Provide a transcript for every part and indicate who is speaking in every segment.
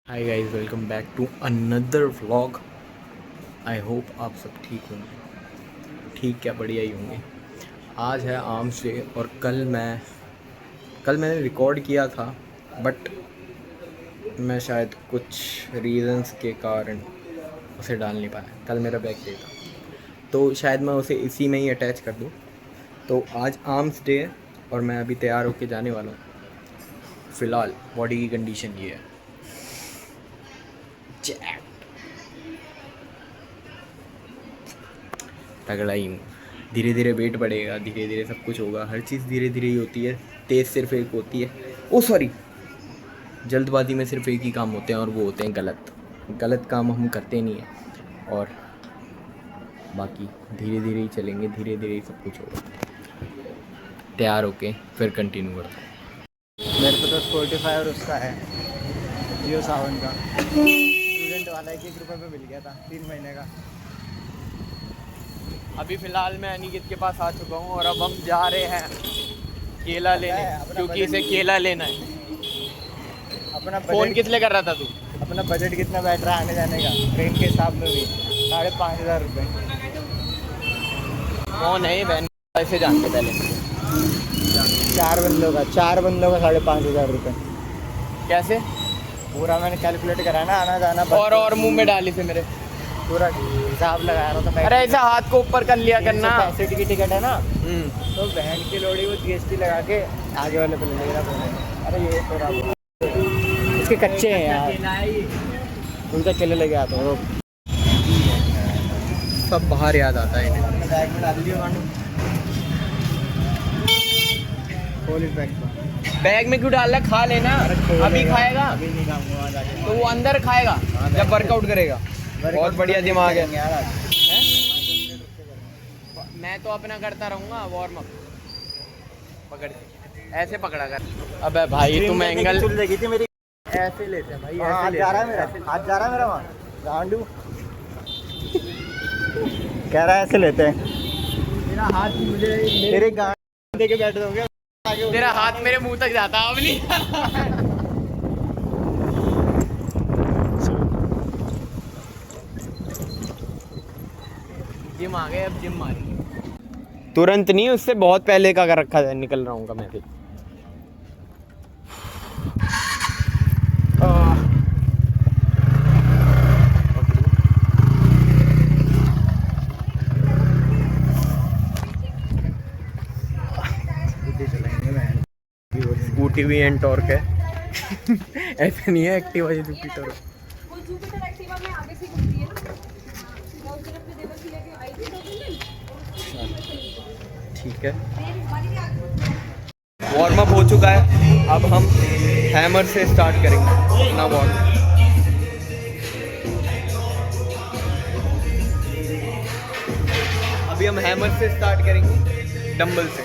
Speaker 1: Hi guys, welcome back to another vlog. I hope आप सब ठीक होंगे। ठीक क्या, बढ़िया ही होंगे। आज है आर्म्स डे और कल मैंने रिकॉर्ड किया था, बट मैं शायद कुछ रीज़न्स के कारण उसे डाल नहीं पाया। कल मेरा बैक डे था, तो शायद मैं उसे इसी में ही अटैच कर दूँ। तो आज आर्म्स डे है और मैं अभी तैयार होके जाने वाला हूँ। फ़िलहाल बॉडी की कंडीशन ये है, जैक तगड़ा ही हूँ। धीरे धीरे वेट बढ़ेगा, धीरे धीरे सब कुछ होगा। हर चीज़ धीरे धीरे ही होती है। तेज़ सिर्फ एक होती है, ओ सॉरी, जल्दबाजी में सिर्फ एक ही काम होते हैं और वो होते हैं गलत। गलत काम हम करते नहीं हैं और बाकी धीरे धीरे ही चलेंगे, धीरे धीरे ही सब कुछ होगा। तैयार होके फिर कंटिन्यू करता हूँ।
Speaker 2: मेरे को तो स्पॉटिफाई और उसका है जियो सावन का स्टूडेंट वाला 1-1 रुपये में मिल गया था 3 महीने का।
Speaker 1: अभी फ़िलहाल मैं अनिकेत के पास आ चुका हूँ और अब हम जा रहे हैं केला लेने, क्योंकि इसे केला लेना है।
Speaker 2: अपना
Speaker 1: फ़ोन किस लिए कर रहा था तू?
Speaker 2: अपना बजट कितना बैठ रहा है आने जाने का ट्रेन के हिसाब में भी 5,500 रुपये।
Speaker 1: कौन है ये बहन? ऐसे जानते पहले
Speaker 2: 4 बंदों का 5,500 रुपये।
Speaker 1: कैसे?
Speaker 2: पूरा मैंने कैलकुलेट करा ना, आना जाना
Speaker 1: और मुंह में डाली से मेरे।
Speaker 2: पूरा हिसाब लगाया रहा था।
Speaker 1: अरे ऐसा हाथ को ऊपर कर लिया करना।
Speaker 2: 365 की टिकट है ना, तो बहन की लोड़ी वो GST लगा के आगे वाले पे ले लेगा। अरे ये थोड़ा इसके कच्चे हैं यार, उनका केले लेके आता हूँ।
Speaker 1: सब बाहर याद आता है इन्हें।
Speaker 2: बैग में डाल दियो कांडू, खोल इस बैग को।
Speaker 1: बैग में क्यों डाल रहा? खा लेना। अभी खाएगा?
Speaker 2: अभी नहीं खाऊंगा, वहाँ जाके
Speaker 1: तो वो अंदर खाएगा जब वर्कआउट करेगा। बहुत बढ़िया दिमाग है।
Speaker 2: यार आज।
Speaker 1: मैं तो अपना करता रहूँगा वार्म अप। पकड़ के ऐसे पकड़ा कर। अबे भाई तुम एंगल
Speaker 2: चुल देगी थी मेरी।
Speaker 1: ऐसे लेते हैं भाई,
Speaker 2: हाथ
Speaker 1: ऐसे
Speaker 2: जा रहा है
Speaker 1: लेते
Speaker 2: मेरा,
Speaker 1: हैं।
Speaker 2: हाथ जा रहा है मेरा वहाँ गांडू। कह रहा है ऐसे लेते हैं।
Speaker 1: मेरा हाथ मुझे
Speaker 2: तेरे गांड दे के बैठ दोगे आगे।
Speaker 1: तेरा हाथ मेरे मुंह तक जाता अब नहीं। जिम आ गए, अब जिम मारेंगे। तुरंत नहीं, उससे बहुत पहले का कर रखा है। निकल रहा हूँ मैं भी। स्कूटी भी एंड टॉर्क है। ऐसा नहीं है एक्टिवा से जुपिटर।
Speaker 3: वो जुपिटर एक्टिवा में आगे से घूमती है ना, मैं उस तरफ से देवर से लेके आई थी 2 दिन।
Speaker 1: ठीक है, वार्म अप हो चुका है। अब हम हैमर से स्टार्ट करेंगे अपना वार्म। अभी हम हैमर से स्टार्ट करेंगे, डंबल से।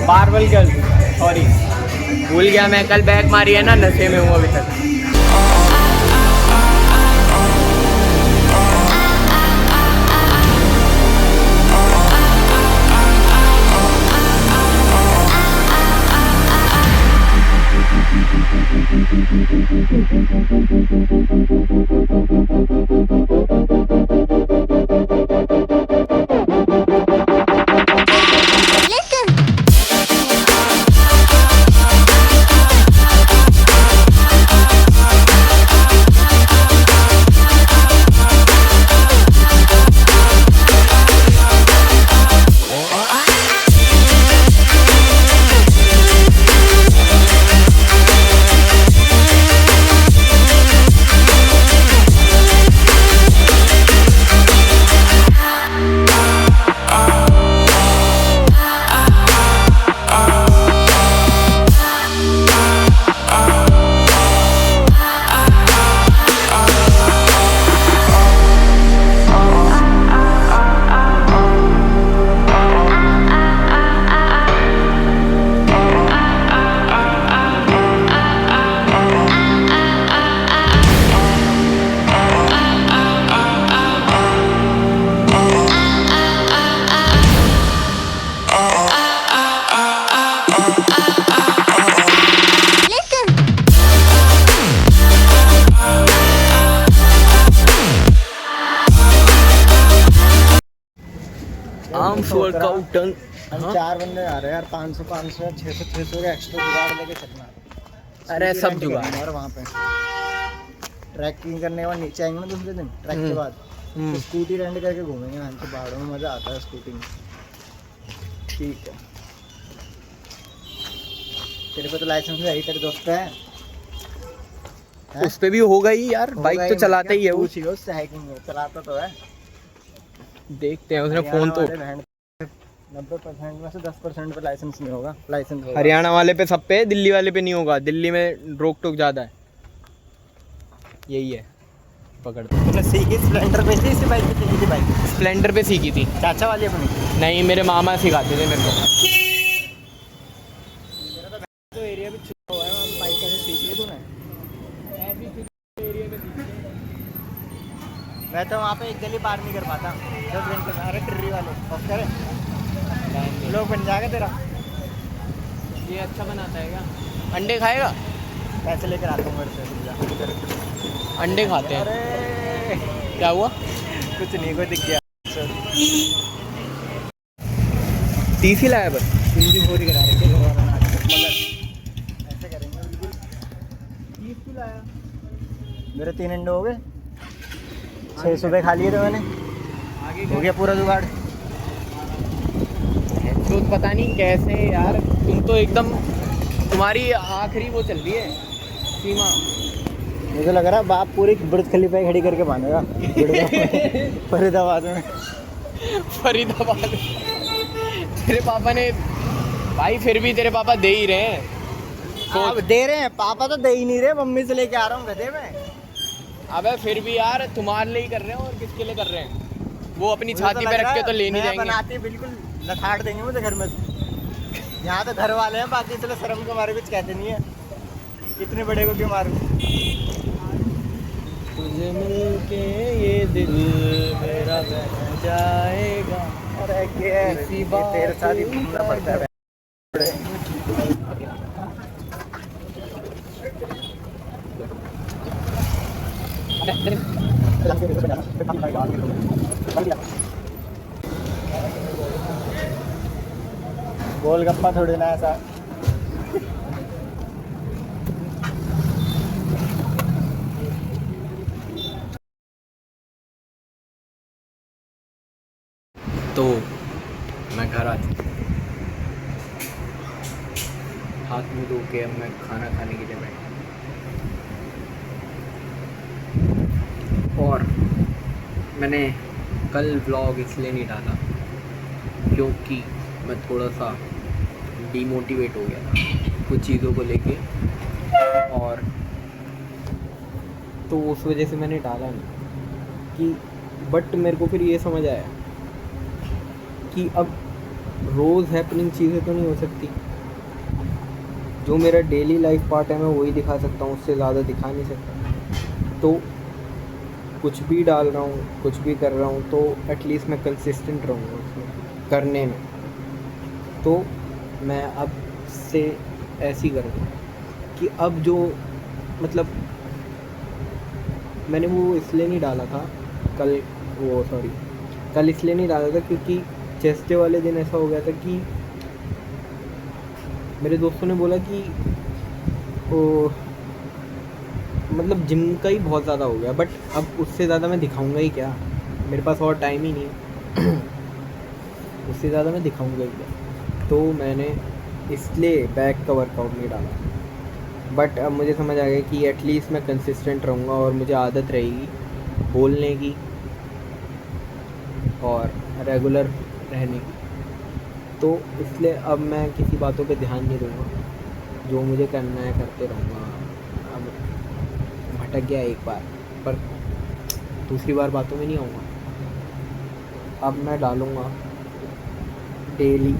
Speaker 1: बारबल गर्ल, सॉरी भूल गया मैं। कल बैग मारी है ना, नशे में हूँ अभी तक। वर्कआउट
Speaker 2: हम 4 बंदे आ रहे हैं यार, 500 500 600 600 का एक्स्ट्रा जुगाड़ लेके चलना है।
Speaker 1: अरे
Speaker 2: स्कूटी
Speaker 1: सब
Speaker 2: रेंट
Speaker 1: जुगाड़
Speaker 2: करेंगे यार वहाँ पे। ट्रैकिंग करने के बाद नीचे आएंगे ना दूसरे दिन, ट्रैक के बाद तो स्कूटी रेंट करके घूमेंगे। हम तो पहाड़ों में मज़ा आता है स्कूटी में।
Speaker 1: ठीक है।
Speaker 2: तेरे पे तो लाइसेंस है ही, तेरे दोस्त पे है?
Speaker 1: उस पे भी होगा ही यार, बाइक तो चलाता ही है वो।
Speaker 2: पूछिए उससे, हाइकिंग चलाता तो है।
Speaker 1: देखते हैं, उसने फ़ोन तो
Speaker 2: 90% में से 10% पे लाइसेंस नहीं होगा। लाइसेंस होगा
Speaker 1: हरियाणा वाले पे सब पे है, दिल्ली वाले पे नहीं होगा। दिल्ली में रोक टोक ज़्यादा है, यही है। पकड़
Speaker 2: तूने सीखी स्प्लेंडर पे थी, इसी बाइक पे सीखी थी बाइक?
Speaker 1: स्प्लेंडर पे सीखी थी।
Speaker 2: चाचा वाली अपनी?
Speaker 1: नहीं, मेरे मामा सिखाते थे मेरे को।
Speaker 2: तो एरिया भी छुपा हुआ है, वहाँ बाइक कैसे सीख ली तूने? मैं तो वहाँ पे एक गली पार नहीं कर पाता 10 घंटे में। अरे टिर्री वाले ऑफ करे, लोग बन जाएगा तेरा।
Speaker 1: ये अच्छा बनाता है क्या? अंडे खाएगा?
Speaker 2: पैसे लेकर आता हूँ मेरे से।
Speaker 1: अंडे खाते हैं।
Speaker 2: अरे
Speaker 1: क्या हुआ?
Speaker 2: कुछ नहीं, कोई दिख गया।
Speaker 1: तीस ही लाया बस।
Speaker 2: हिंदी बोरी करा रहे थे घर वालों ने आजकल, मगर ऐसे करेंगे बिल्कुल। 30 क्यों लाया? मेरे 3 अंडे हो गए, 6 सुबह खा लिए थे मैंने। हो गया पूरा जुगाड़।
Speaker 1: तो पता नहीं कैसे यार, तुम तो एकदम, तुम्हारी आखिरी वो चल रही है सीमा।
Speaker 2: मुझे लग रहा है बाप पूरी बुर्ज खलीफा खड़ी करके बांधेगा फरीदाबाद में।
Speaker 1: फरीदाबाद तेरे पापा ने भाई, फिर भी तेरे पापा दे ही रहे हैं।
Speaker 2: अब दे रहे हैं पापा, तो दे ही नहीं रहे। मम्मी से लेके आ रहा हूँ गधे में।
Speaker 1: अबे फिर भी यार, तुम्हारे लिए ही कर रहे हैं और किसके लिए कर रहे हैं? वो अपनी छाती पे रख के तो ले नहीं जाएंगे।
Speaker 2: बनाती बिल्कुल लखाड़ देंगे मुझे घर में। यहाँ तो घर वाले हैं, बाकी चलो शर्म के मारे कुछ कहते नहीं है। इतने बड़े को क्यों मारूं?
Speaker 1: तुझे मिलके ये दिल मेरा बह जाएगा।
Speaker 2: अरे
Speaker 1: इसी बात
Speaker 2: तेरे साथ ही घूमना पड़ता है। गोलगप्पा थोड़ी ना ऐसा।
Speaker 1: तो मैं घर आ चुका, हाथ मुँह धो के अब मैं खाना खाने के लिए बैठा। और मैंने कल व्लॉग इसलिए नहीं डाला क्योंकि मैं थोड़ा सा डीमोटिवेट हो गया था कुछ चीज़ों को लेके, और तो उस वजह से मैंने डाला नहीं कि, बट मेरे को फिर ये समझ आया कि अब रोज़ हैपनिंग चीज़ें तो नहीं हो सकती। जो मेरा डेली लाइफ पार्ट है मैं वही दिखा सकता हूँ, उससे ज़्यादा दिखा नहीं सकता। तो कुछ भी डाल रहा हूँ, कुछ भी कर रहा हूँ, तो एटलीस्ट मैं कंसिस्टेंट रहूँगा उसमें करने में। तो मैं अब से ऐसी करूँगा कि अब जो, मतलब मैंने वो इसलिए नहीं डाला था कल, कल इसलिए नहीं डाला था क्योंकि चेस्ट डे वाले दिन ऐसा हो गया था कि मेरे दोस्तों ने बोला कि मतलब जिम का ही बहुत ज़्यादा हो गया, बट अब उससे ज़्यादा मैं दिखाऊंगा ही क्या, मेरे पास और टाइम ही नहीं है उससे ज़्यादा मैं दिखाऊंगा ही क्या। तो मैंने इसलिए बैक का वर्कआउट नहीं डाला। बट अब मुझे समझ आ गया कि एटलीस्ट मैं कंसिस्टेंट रहूँगा और मुझे आदत रहेगी बोलने की और रेगुलर रहने की। तो इसलिए अब मैं किसी बातों पे ध्यान नहीं दूँगा, जो मुझे करना है करते रहूँगा। अब भटक गया एक बार, पर दूसरी बार बातों में नहीं आऊँगा। अब मैं डालूँगा डेली,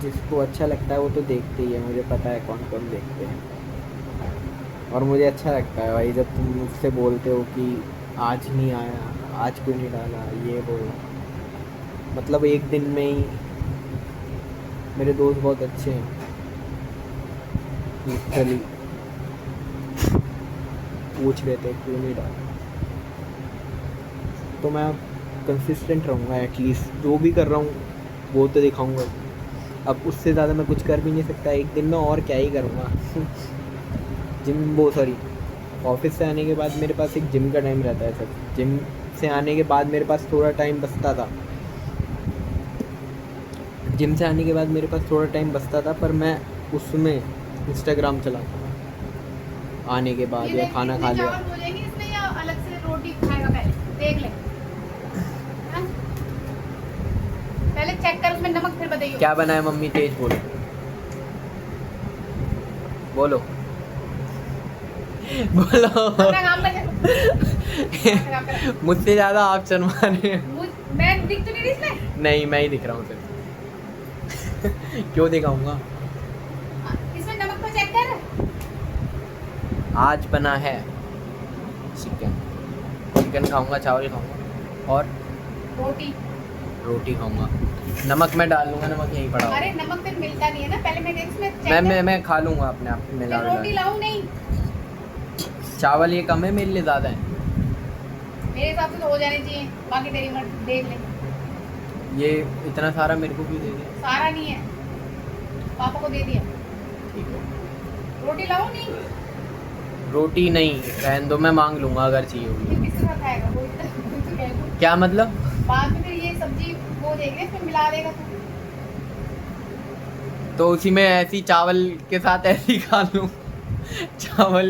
Speaker 1: जिसको अच्छा लगता है वो तो देखते ही है, मुझे पता है कौन कौन देखते हैं। और मुझे अच्छा लगता है भाई जब तुम मुझसे बोलते हो कि आज नहीं आया, आज क्यों नहीं डाला, ये वो, मतलब एक दिन में ही। मेरे दोस्त बहुत अच्छे हैं, लिटरली पूछ रहे थे क्यों नहीं डाला। तो मैं कंसिस्टेंट रहूँगा एटलीस्ट, जो भी कर रहा हूँ वो तो दिखाऊँगा। अब उससे ज़्यादा मैं कुछ कर भी नहीं सकता एक दिन में, और क्या ही करूँगा। ऑफिस से आने के बाद मेरे पास एक जिम का टाइम रहता है सर। जिम से आने के बाद मेरे पास थोड़ा टाइम बचता था, पर मैं उसमें इंस्टाग्राम चलाता था आने के बाद, या खाना खा लिया।
Speaker 3: चावल बोलेंगे इसमें या अलग से रोटी खाएगा? पहले देख ले, हाँ? पहले चेक कर उसमें नमक, फिर बताइए
Speaker 1: क्या बना है मम्मी? तेज बोलो बोलो बोलो।
Speaker 3: अपना काम कर, अपना काम कर।
Speaker 1: मुझसे ज़्यादा आप शर्मा रहे हैं।
Speaker 3: मैं दिख तो नहीं रही इसमें?
Speaker 1: नहीं, मैं ही दिख रहा हूँ सिर्फ। क्यों दिखाऊंगा?
Speaker 3: इसमें नमक तो चेक कर।
Speaker 1: आज बना है चिकन खाऊंगा, चावल खाऊंगा और रोटी खाऊंगा। नमक मैं डाल लूंगा, नमक यहीं पड़ा होगा।
Speaker 3: अरे नमक फिर मिलता नहीं है ना, पहले मैं देख इसमें चेक
Speaker 1: मैं खा लूंगा अपने आप में।
Speaker 3: कर। रोटी लाऊं? नहीं,
Speaker 1: चावल ये कम है, मेरे लिए ज़्यादा है।
Speaker 3: मेरे हिसाब से तो हो जाने चाहिए, बाकी तेरी मर्जी, देख ले।
Speaker 1: ये इतना सारा मेरे को क्यों दे दिया?
Speaker 3: सारा नहीं है, पापा को दे दिया।
Speaker 1: ठीक है,
Speaker 3: रोटी लाऊं? नहीं,
Speaker 1: रोटी नहीं, रहने दो, मैं मांग लूंगा अगर चाहिए होगी।
Speaker 3: फिर किसके साथ खाएगा? वो तो कह दो।
Speaker 1: क्या मतलब?
Speaker 3: बाद में फिर ये सब्जी वो देख ले, फिर मिला देगा तू।
Speaker 1: तो उसी में ऐसी चावल के साथ ऐसी खा लूँ। चावल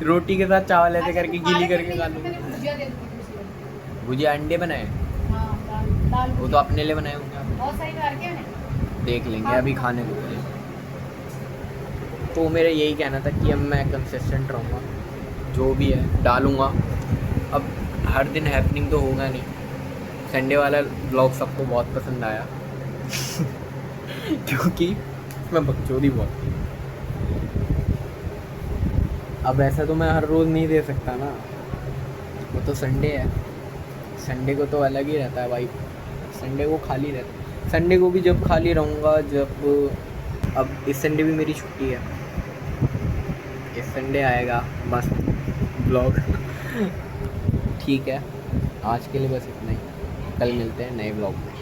Speaker 1: रोटी के साथ चावल ऐसे
Speaker 3: अच्छा,
Speaker 1: करके
Speaker 3: तू
Speaker 1: गीली
Speaker 3: खा ले,
Speaker 1: करके
Speaker 3: फिर
Speaker 1: खा
Speaker 3: नहीं,
Speaker 1: लूँ।
Speaker 3: मैंने भुजिया दे दूंगी तुझे।
Speaker 1: भुजिया अंडे बनाए?
Speaker 3: हाँ, दाल
Speaker 1: वो तो अपने लिए बनाए होंगे आप।
Speaker 3: बहुत सारी बार के मैंने।
Speaker 1: देख लेंगे, अभी खाने को मुझे। तो मेरा यही कहना था कि अब मैं कंसिस्टेंट रहूँगा, जो भी है डालूँगा। अब हर दिन हैपनिंग तो होगा नहीं। संडे वाला ब्लॉग सबको बहुत पसंद आया क्योंकि मैं बकचोदी बहुत थी। अब ऐसा तो मैं हर रोज़ नहीं दे सकता ना, वो तो संडे है। संडे को तो अलग ही रहता है भाई, संडे को खाली रहता है। संडे को भी जब खाली रहूँगा, जब अब इस संडे भी मेरी छुट्टी है, इस संडे आएगा मस्त ब्लॉग। ठीक है, आज के लिए बस इतना ही। कल मिलते हैं नए ब्लॉग में।